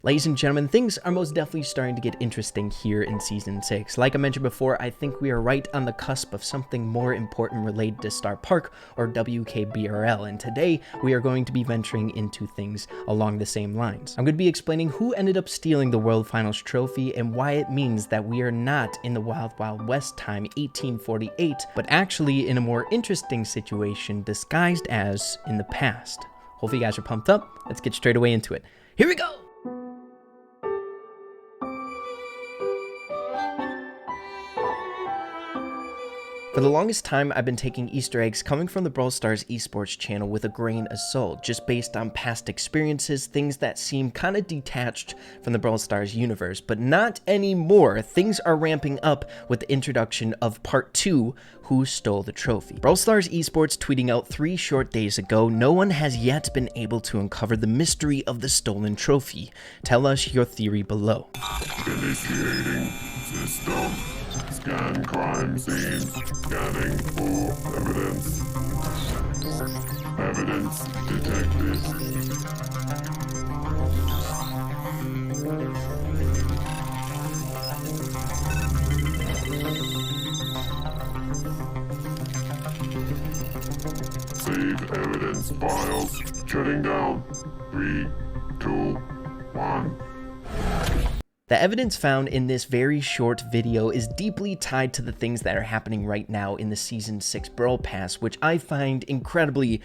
Ladies and gentlemen, things are most definitely starting to get interesting here in Season 6. Like I mentioned before, I think we are right on the cusp of something more important related to Starr Park, or WKBRL, and today we are going to be venturing into things along the same lines. I'm going to be explaining who ended up stealing the World Finals trophy and why it means that we are not in the Wild Wild West time 1848, but actually in a more interesting situation disguised as in the past. Hopefully you guys are pumped up. Let's get straight away into it. Here we go! For the longest time, I've been taking Easter eggs coming from the Brawl Stars esports channel with a grain of salt, just based on past experiences, things that seem kind of detached from the Brawl Stars universe, but not anymore. Things are ramping up with the introduction of Part 2, Who Stole the Trophy. Brawl Stars esports tweeting out 3 short days ago, no one has yet been able to uncover the mystery of the stolen trophy. Tell us your theory below. Initiating system. Scan crime scene. Scanning for evidence. Evidence detected. Save evidence files. Shutting down. 3, 2, 1. The evidence found in this very short video is deeply tied to the things that are happening right now in the Season 6 Brawl Pass, which I find incredibly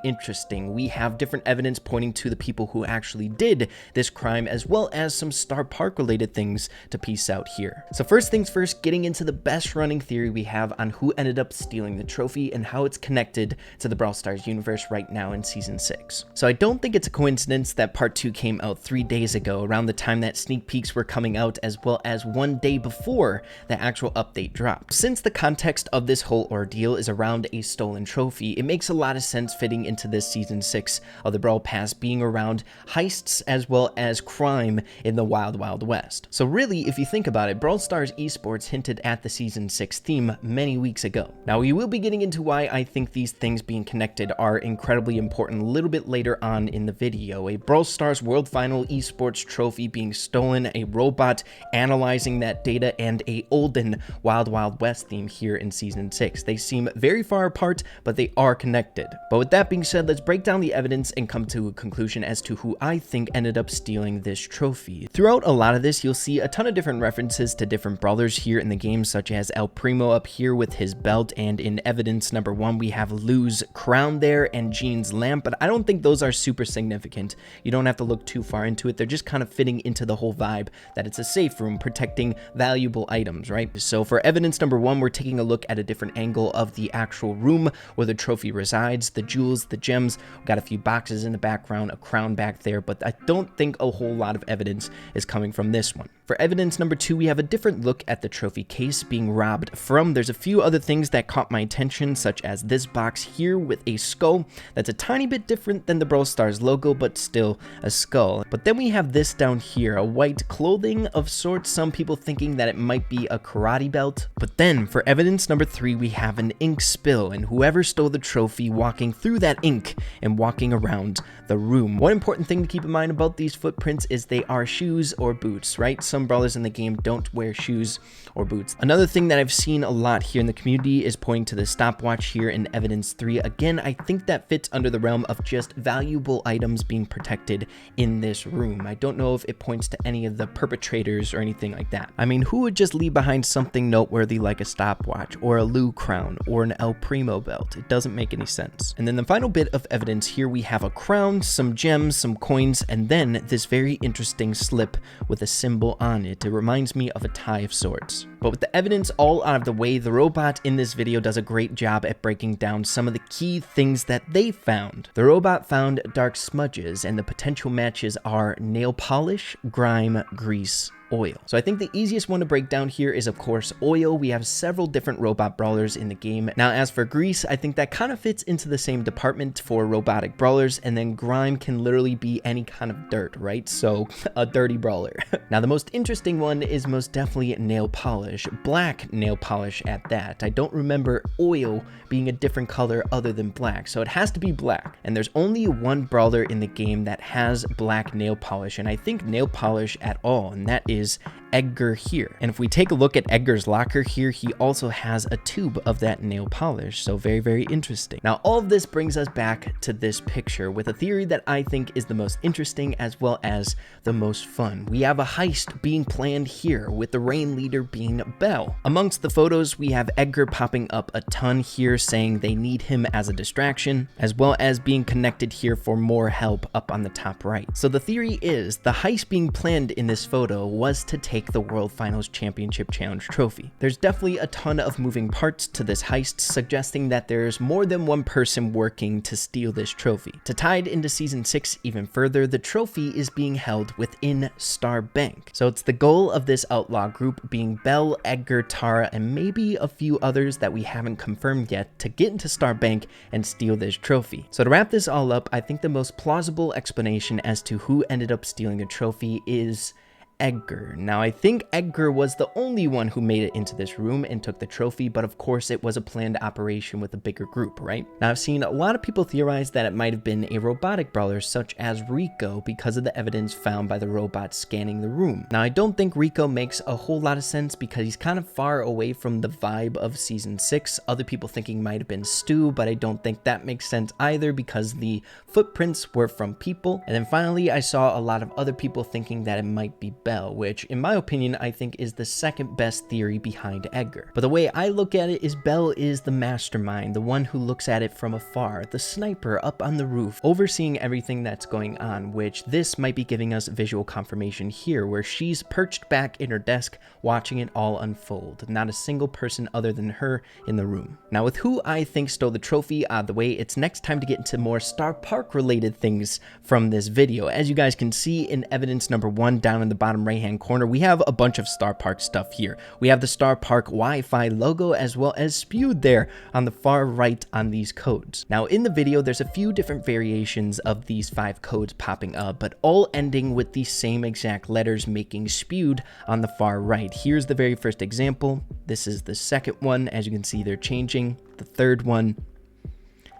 interesting. We have different evidence pointing to the people who actually did this crime, as well as some Starr Park related things to piece out here. So first things first, getting into the best running theory we have on who ended up stealing the trophy and how it's connected to the Brawl Stars universe right now in Season 6. So I don't think it's a coincidence that Part 2 came out 3 days ago, around the time that sneak peeks were coming out, as well as 1 day before the actual update dropped. Since the context of this whole ordeal is around a stolen trophy, it makes a lot of sense fitting into this Season 6 of the Brawl Pass being around heists as well as crime in the Wild Wild West. So really, if you think about it, Brawl Stars esports hinted at the Season 6 theme many weeks ago. Now we will be getting into why I think these things being connected are incredibly important a little bit later on in the video. A Brawl Stars World Final esports trophy being stolen, a robot analyzing that data, and a olden Wild Wild West theme here in Season 6. They seem very far apart, but they are connected. But with that being said, let's break down the evidence and come to a conclusion as to who I think ended up stealing this trophy. Throughout a lot of this, you'll see a ton of different references to different brawlers here in the game, such as El Primo up here with his belt, and in evidence number 1, we have Lou's crown there and Jean's lamp, but I don't think those are super significant. You don't have to look too far into it. They're just kind of fitting into the whole vibe that it's a safe room protecting valuable items, right? So for evidence number 1, we're taking a look at a different angle of the actual room where the trophy resides, the jewels, the gems. We've got a few boxes in the background, a crown back there, but I don't think a whole lot of evidence is coming from this one. For evidence number 2, we have a different look at the trophy case being robbed from. There's a few other things that caught my attention, such as this box here with a skull that's a tiny bit different than the Brawl Stars logo, but still a skull. But then we have this down here, a white clothing of sorts, some people thinking that it might be a karate belt. But then for evidence number 3, we have an ink spill, and whoever stole the trophy walking through that ink and walking around the room. One important thing to keep in mind about these footprints is they are shoes or boots, right? Some brawlers in the game don't wear shoes or boots. Another thing that I've seen a lot here in the community is pointing to the stopwatch here in evidence 3. Again, I think that fits under the realm of just valuable items being protected in this room. I don't know if it points to any of the perpetrators or anything like that. I mean, who would just leave behind something noteworthy like a stopwatch or a Lou crown or an El Primo belt? It doesn't make any sense. And then the final bit of evidence here, we have a crown, some gems, some coins, and then this very interesting slip with a symbol on it. It reminds me of a tie of sorts. But with the evidence all out of the way, the robot in this video does a great job at breaking down some of the key things that they found. The robot found dark smudges, and the potential matches are nail polish, grime, grease, Oil. So I think the easiest one to break down here is, of course, Oil. We have several different robot brawlers in the game. Now, as for Grease, I think that kind of fits into the same department for robotic brawlers, and then Grime can literally be any kind of dirt, right? So a dirty brawler. Now, the most interesting one is most definitely Nail Polish, black nail polish at that. I don't remember Oil being a different color other than black, so it has to be black. And there's only one brawler in the game that has black nail polish, and I think nail polish at all, and that is Edgar here. And if we take a look at Edgar's locker here, he also has a tube of that nail polish, so very, very interesting. Now, all of this brings us back to this picture with a theory that I think is the most interesting as well as the most fun. We have a heist being planned here with the rain leader being Belle. Amongst the photos, we have Edgar popping up a ton here saying they need him as a distraction, as well as being connected here for more help up on the top right. So the theory is the heist being planned in this photo was to take the World Finals Championship Challenge trophy. There's definitely a ton of moving parts to this heist, suggesting that there's more than one person working to steal this trophy. To tie it into Season 6 even further, the trophy is being held within Starr Bank. So it's the goal of this outlaw group, being Belle, Edgar, Tara, and maybe a few others that we haven't confirmed yet, to get into Starr Bank and steal this trophy. So to wrap this all up, I think the most plausible explanation as to who ended up stealing the trophy is Edgar. Now, I think Edgar was the only one who made it into this room and took the trophy, but of course it was a planned operation with a bigger group, right? Now, I've seen a lot of people theorize that it might have been a robotic brawler such as Rico because of the evidence found by the robot scanning the room. Now, I don't think Rico makes a whole lot of sense because he's kind of far away from the vibe of Season 6. Other people thinking might have been Stu, but I don't think that makes sense either because the footprints were from people. And then finally, I saw a lot of other people thinking that it might be Belle, which in my opinion, I think is the second best theory behind Edgar. But the way I look at it is Belle is the mastermind, the one who looks at it from afar, the sniper up on the roof, overseeing everything that's going on, which this might be giving us visual confirmation here, where she's perched back in her desk, watching it all unfold. Not a single person other than her in the room. Now, with who I think stole the trophy out of the way, it's next time to get into more Starr Park related things from this video. As you guys can see in evidence number 1 down in the bottom right hand corner, we have a bunch of Starr Park stuff here. We have the Starr Park Wi-Fi logo as well as spewed there on the far right on these codes. Now, in the video, there's a few different variations of these 5 codes popping up, but all ending with the same exact letters making spewed on the far right. Here's the very first example. This is the second one. As you can see, they're changing. The third one,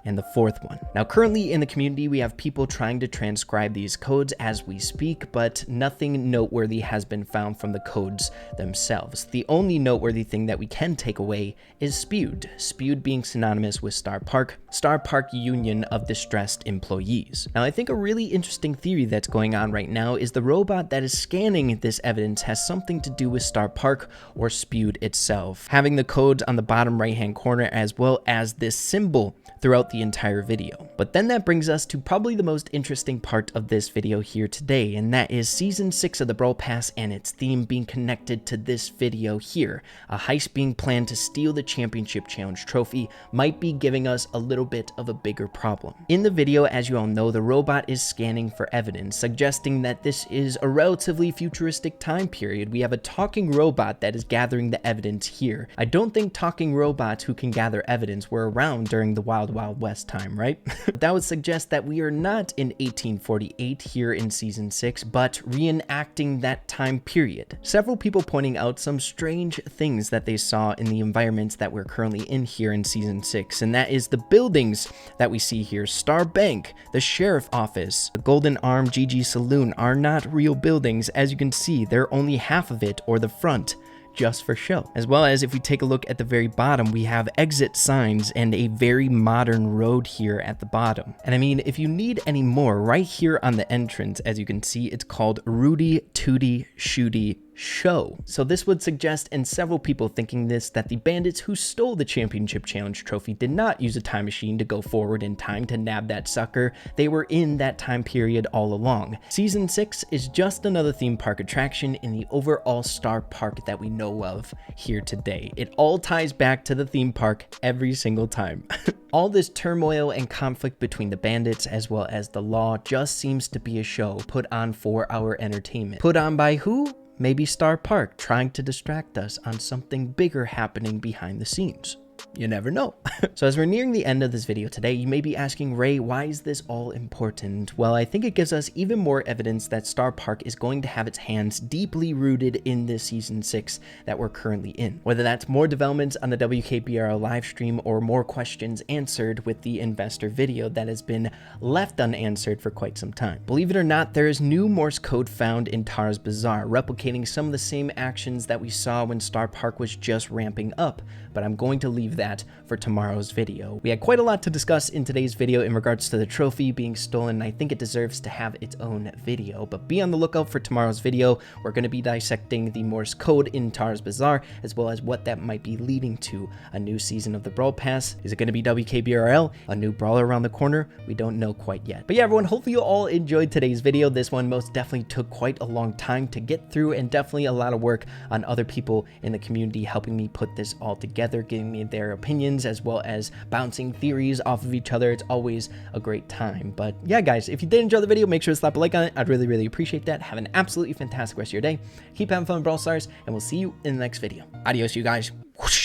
and the fourth one. Now, currently in the community, we have people trying to transcribe these codes as we speak, but nothing noteworthy has been found from the codes themselves. The only noteworthy thing that we can take away is spewed. Spewed being synonymous with Starr Park Union of Distressed Employees. Now, I think a really interesting theory that's going on right now is the robot that is scanning this evidence has something to do with Starr Park or spewed itself, having the codes on the bottom right hand corner as well as this symbol throughout the entire video. But then that brings us to probably the most interesting part of this video here today, and that is Season 6 of the Brawl Pass and its theme being connected to this video here. A heist being planned to steal the Championship Challenge trophy might be giving us a little bit of a bigger problem. In the video, as you all know, the robot is scanning for evidence, suggesting that this is a relatively futuristic time period. We have a talking robot that is gathering the evidence here. I don't think talking robots who can gather evidence were around during the Wild West time, right? That would suggest that we are not in 1848 here in Season 6, but reenacting that time period. Several people pointing out some strange things that they saw in the environments that we're currently in here in Season 6, and that is the buildings that we see here. Starr Bank, the Sheriff Office, the Golden Arm GG Saloon are not real buildings. As you can see, they're only half of it, or the front, just for show. As well as if we take a look at the very bottom, we have exit signs and a very modern road here at the bottom. And I mean, if you need any more, right here on the entrance, as you can see, it's called Rowdy Tooty Shooty Show. So this would suggest, and several people thinking this, that the bandits who stole the Championship Challenge trophy did not use a time machine to go forward in time to nab that sucker. They were in that time period all along. Season 6 is just another theme park attraction in the overall Starr Park that we know of here today. It all ties back to the theme park every single time. All this turmoil and conflict between the bandits as well as the law just seems to be a show put on for our entertainment. Put on by who? maybe Starr Park trying to distract us on something bigger happening behind the scenes. You never know. So as we're nearing the end of this video today, you may be asking, Ray, why is this all important? Well, I think it gives us even more evidence that Starr Park is going to have its hands deeply rooted in this season 6 that we're currently in. Whether that's more developments on the WKBRL live stream or more questions answered with the investor video that has been left unanswered for quite some time. Believe it or not, there is new Morse code found in Tar's Bazaar, replicating some of the same actions that we saw when Starr Park was just ramping up, but I'm going to leave that for tomorrow's video. We had quite a lot to discuss in today's video in regards to the trophy being stolen, and I think it deserves to have its own video, but be on the lookout for tomorrow's video. We're going to be dissecting the Morse code in Tar's Bazaar, as well as what that might be leading to. A new season of the Brawl Pass. Is it going to be WKBRL? A new brawler around the corner? We don't know quite yet. But yeah, everyone, hopefully you all enjoyed today's video. This one most definitely took quite a long time to get through, and definitely a lot of work on other people in the community helping me put this all together, giving me their opinions as well as bouncing theories off of each other. It's always a great time. But yeah, guys, if you did enjoy the video, make sure to slap a like on it. I'd really appreciate that. Have an absolutely fantastic rest of your day. Keep having fun with Brawl Stars, and we'll see you in the next video. Adios, you guys. Whoosh.